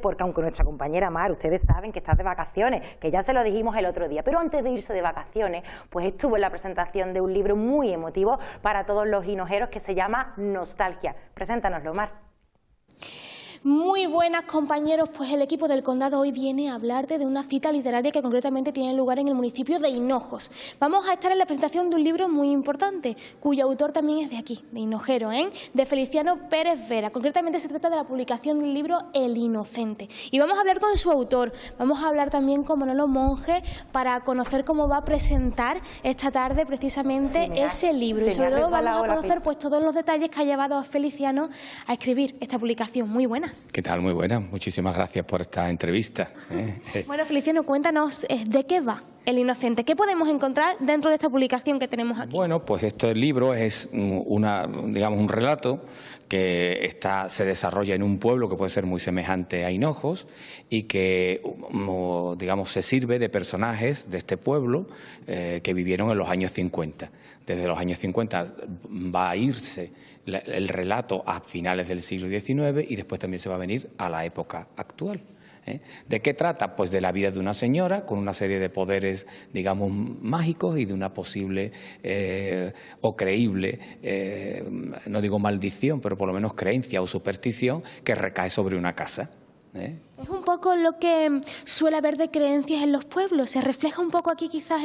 Porque aunque nuestra compañera Mar, ustedes saben que está de vacaciones, que ya se lo dijimos el otro día, pero antes de irse de vacaciones, pues estuvo en la presentación de un libro muy emotivo para todos los hinojeros que se llama Nostalgia. Preséntanoslo, Mar. Muy buenas, compañeros, pues el equipo del Condado hoy viene a hablarte de una cita literaria que concretamente tiene lugar en el municipio de Hinojos. Vamos a estar en la presentación de un libro muy importante, cuyo autor también es de aquí, de Hinojero, de Feliciano Pérez Vera. Concretamente se trata de la publicación del libro El Inocente. Y vamos a hablar con su autor, vamos a hablar también con Manolo Monge para conocer cómo va a presentar esta tarde precisamente ese libro. Y sobre todo vamos a conocer pues todos los detalles que ha llevado a Feliciano a escribir esta publicación. Muy buenas. ¿Qué tal? Muy buenas. Muchísimas gracias por esta entrevista. Bueno, Feliciano, cuéntanos de qué va El Inocente. ¿Qué podemos encontrar dentro de esta publicación que tenemos aquí? Bueno, pues este libro es un relato que se desarrolla en un pueblo que puede ser muy semejante a Hinojos y que, se sirve de personajes de este pueblo que vivieron en los años 50. Desde los años 50 va a irse el relato a finales del siglo XIX y después también se va a venir a la época actual. ¿De qué trata? Pues de la vida de una señora con una serie de poderes, mágicos y de una posible o creíble, no digo maldición, pero por lo menos creencia o superstición que recae sobre una casa. Es un poco lo que suele haber de creencias en los pueblos. Se refleja un poco aquí quizás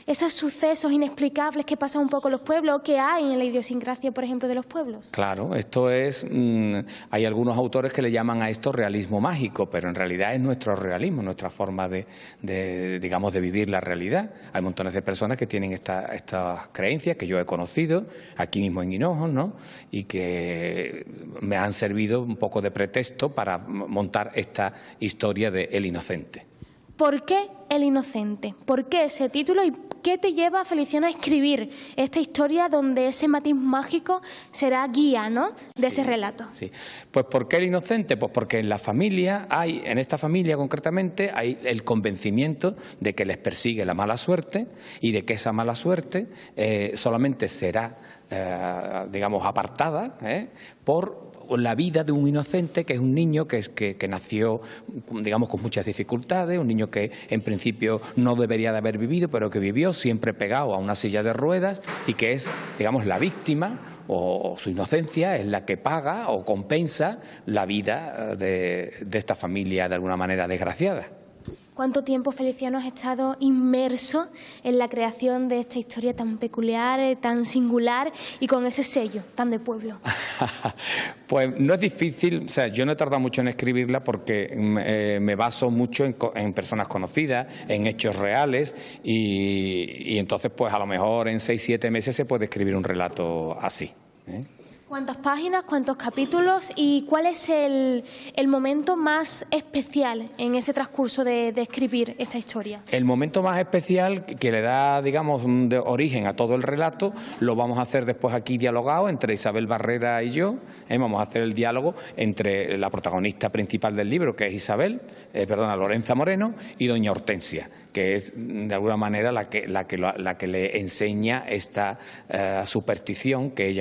esos sucesos inexplicables que pasan un poco en los pueblos, que hay en la idiosincrasia, por ejemplo, de los pueblos. Claro, esto es, hay algunos autores que le llaman a esto realismo mágico, pero en realidad es nuestro realismo, nuestra forma de vivir la realidad. Hay montones de personas que tienen estas creencias que yo he conocido aquí mismo en Hinojos, ¿no? Y que me han servido un poco de pretexto para montar esta historia de El Inocente. ¿Por qué El Inocente? ¿Por qué ese título y qué te lleva, Feliciano, a escribir esta historia donde ese matiz mágico será guía, ¿no?, de ese relato? Sí. Pues ¿por qué El Inocente? Pues porque en esta familia concretamente, hay el convencimiento de que les persigue la mala suerte y de que esa mala suerte solamente será, apartada por la vida de un inocente, que es un niño que nació, con muchas dificultades, un niño que en principio no debería de haber vivido, pero que vivió siempre pegado a una silla de ruedas y que es, la víctima o su inocencia es la que paga o compensa la vida de esta familia de alguna manera desgraciada. ¿Cuánto tiempo, Feliciano, has estado inmerso en la creación de esta historia tan peculiar, tan singular y con ese sello tan de pueblo? Pues no es difícil, yo no he tardado mucho en escribirla porque me baso mucho en personas conocidas, en hechos reales y entonces pues a lo mejor en 6-7 meses se puede escribir un relato así. ¿Cuántas páginas, cuántos capítulos y cuál es el momento más especial en ese transcurso de escribir esta historia? El momento más especial que le da, de origen a todo el relato, lo vamos a hacer después aquí dialogado entre Isabel Barrera y yo. Vamos a hacer el diálogo entre la protagonista principal del libro, que es Lorenza Moreno, y doña Hortensia, que es de alguna manera la que le enseña esta superstición que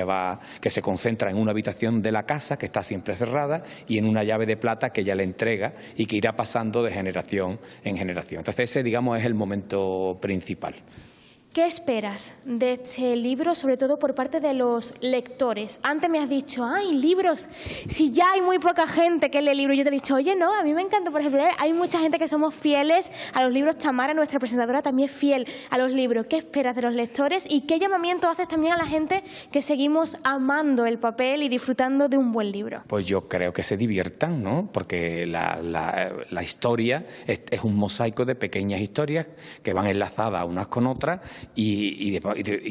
se concentra en una habitación de la casa que está siempre cerrada y en una llave de plata que ella le entrega y que irá pasando de generación en generación. Entonces ese, es el momento principal. ¿Qué esperas de este libro, sobre todo por parte de los lectores? Antes me has dicho, ¡ay, libros! Si ya hay muy poca gente que lee libros, yo te he dicho, oye, no, a mí me encanta, por ejemplo, hay mucha gente que somos fieles a los libros. Tamara, nuestra presentadora, también es fiel a los libros. ¿Qué esperas de los lectores y qué llamamiento haces también a la gente que seguimos amando el papel y disfrutando de un buen libro? Pues yo creo que se diviertan, ¿no? Porque la historia es un mosaico de pequeñas historias que van enlazadas unas con otras y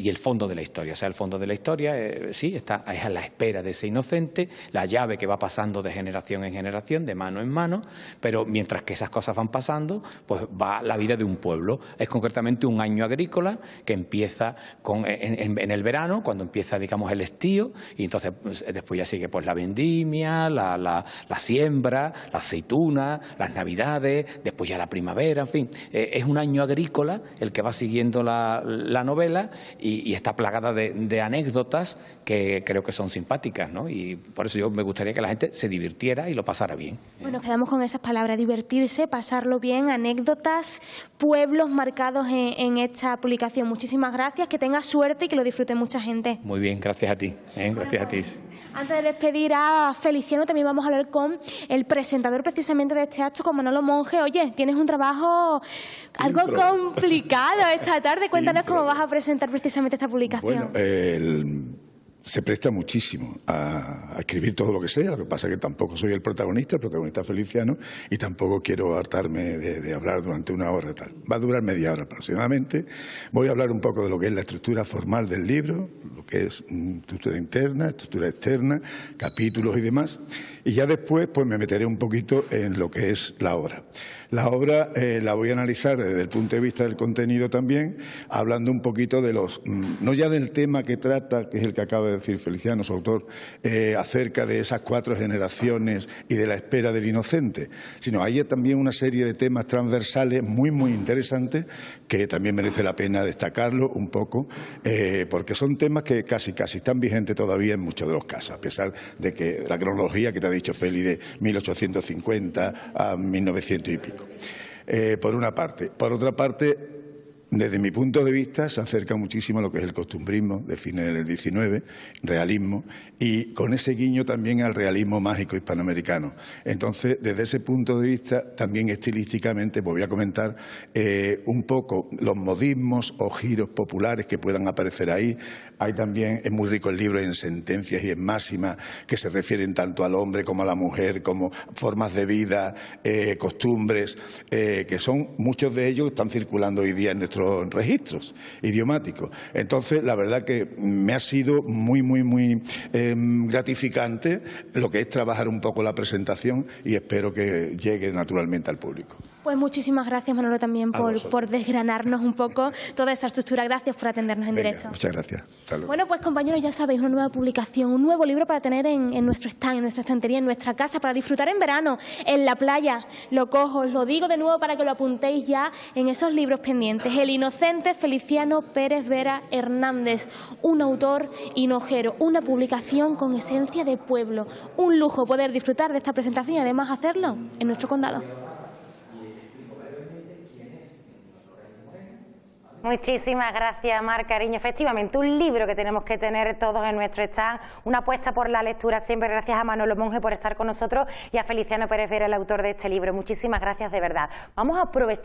el fondo de la historia. O sea, el fondo de la historia es a la espera de ese inocente, la llave que va pasando de generación en generación, de mano en mano, pero mientras que esas cosas van pasando, pues va la vida de un pueblo. Es concretamente un año agrícola que empieza en el verano, cuando empieza, el estío, y entonces después ya sigue pues la vendimia, la siembra, la aceituna, las navidades, después ya la primavera, en fin. Es un año agrícola el que va siguiendo la la novela y está plagada de anécdotas que creo que son simpáticas, ¿no? Y por eso yo me gustaría que la gente se divirtiera y lo pasara bien. Bueno, quedamos con esas palabras, divertirse, pasarlo bien, anécdotas, pueblos marcados en esta publicación. Muchísimas gracias, que tengas suerte y que lo disfrute mucha gente. Muy bien, gracias a ti, gracias a ti. Antes de despedir a Feliciano, también vamos a hablar con el presentador precisamente de este acto, con Manolo Monge. Oye, tienes un trabajo algo complicado esta tarde. Cuéntanos cómo vas a presentar precisamente esta publicación. Bueno, se presta muchísimo a escribir todo lo que sea. Lo que pasa es que tampoco soy el protagonista Feliciano, y tampoco quiero hartarme de hablar durante una hora. Tal. Va a durar media hora aproximadamente. Voy a hablar un poco de lo que es la estructura formal del libro, lo que es estructura interna, estructura externa, capítulos y demás. Y ya después pues me meteré un poquito en lo que es la obra. La obra la voy a analizar desde el punto de vista del contenido también, hablando un poquito de no ya del tema que trata, que es el que acaba de decir Feliciano, su autor, acerca de esas 4 generaciones y de la espera del inocente, sino hay también una serie de temas transversales muy interesantes que también merece la pena destacarlo un poco, porque son temas que casi están vigentes todavía en muchos de los casos, a pesar de que la cronología que te ha dicho Feli de 1850 a 1900 y pico. Por una parte. Por otra parte, desde mi punto de vista, se acerca muchísimo a lo que es el costumbrismo de fines del XIX, realismo, y con ese guiño también al realismo mágico hispanoamericano. Entonces, desde ese punto de vista, también estilísticamente, pues voy a comentar un poco los modismos o giros populares que puedan aparecer ahí. Hay también, es muy rico el libro en sentencias y en máximas que se refieren tanto al hombre como a la mujer, como formas de vida, costumbres, que son, muchos de ellos están circulando hoy día en nuestros registros idiomáticos. Entonces, la verdad que me ha sido muy gratificante lo que es trabajar un poco la presentación y espero que llegue naturalmente al público. Pues muchísimas gracias, Manolo, también por desgranarnos un poco toda esta estructura. Gracias por atendernos en directo. Muchas gracias. Hasta luego. Bueno, pues compañeros, ya sabéis, una nueva publicación, un nuevo libro para tener en nuestro stand, en nuestra estantería, en nuestra casa, para disfrutar en verano, en la playa. Lo cojo, os lo digo de nuevo para que lo apuntéis ya en esos libros pendientes. El inocente Feliciano Pérez Vera Hernández, un autor hinojero, una publicación con esencia de pueblo. Un lujo poder disfrutar de esta presentación y además hacerlo en nuestro condado. Muchísimas gracias, Mar, cariño. Efectivamente, un libro que tenemos que tener todos en nuestro stand, una apuesta por la lectura siempre. Gracias a Manolo Monge por estar con nosotros y a Feliciano Pérez Vera, el autor de este libro. Muchísimas gracias de verdad. Vamos a aprovechar